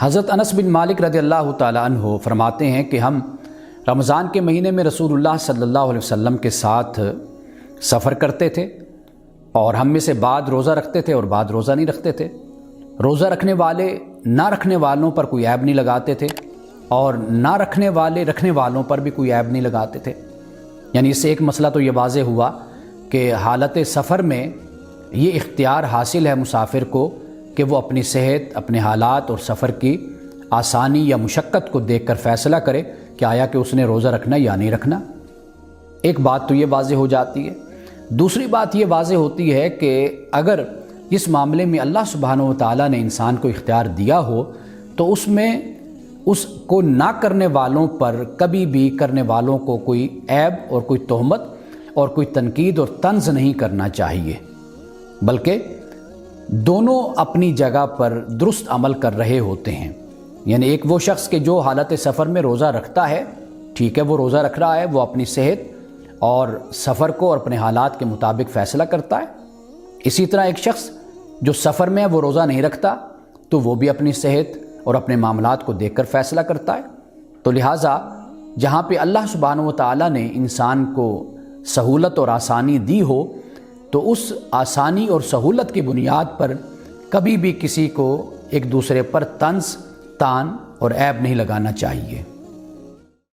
حضرت انس بن مالک رضی اللہ تعالیٰ عنہ فرماتے ہیں کہ ہم رمضان کے مہینے میں رسول اللہ صلی اللہ علیہ وسلم کے ساتھ سفر کرتے تھے، اور ہم میں سے بعض روزہ رکھتے تھے اور بعض روزہ نہیں رکھتے تھے۔ روزہ رکھنے والے نہ رکھنے والوں پر کوئی عیب نہیں لگاتے تھے، اور نہ رکھنے والے رکھنے والوں پر بھی کوئی عیب نہیں لگاتے تھے۔ یعنی اس سے ایک مسئلہ تو یہ واضح ہوا کہ حالت سفر میں یہ اختیار حاصل ہے مسافر کو کہ وہ اپنی صحت، اپنے حالات اور سفر کی آسانی یا مشقت کو دیکھ کر فیصلہ کرے کہ آیا کہ اس نے روزہ رکھنا یا نہیں رکھنا۔ ایک بات تو یہ واضح ہو جاتی ہے۔ دوسری بات یہ واضح ہوتی ہے کہ اگر اس معاملے میں اللہ سبحانہ و تعالیٰ نے انسان کو اختیار دیا ہو تو اس میں اس کو نہ کرنے والوں پر کبھی بھی کرنے والوں کو کوئی عیب اور کوئی تہمت اور کوئی تنقید اور طنز نہیں کرنا چاہیے، بلکہ دونوں اپنی جگہ پر درست عمل کر رہے ہوتے ہیں۔ یعنی ایک وہ شخص کہ جو حالت سفر میں روزہ رکھتا ہے، ٹھیک ہے، وہ روزہ رکھ رہا ہے، وہ اپنی صحت اور سفر کو اور اپنے حالات کے مطابق فیصلہ کرتا ہے۔ اسی طرح ایک شخص جو سفر میں ہے وہ روزہ نہیں رکھتا، تو وہ بھی اپنی صحت اور اپنے معاملات کو دیکھ کر فیصلہ کرتا ہے۔ تو لہٰذا جہاں پہ اللہ سبحانہ و تعالیٰ نے انسان کو سہولت اور آسانی دی ہو تو اس آسانی اور سہولت کی بنیاد پر کبھی بھی کسی کو ایک دوسرے پر طنز، تان اور عیب نہیں لگانا چاہیے۔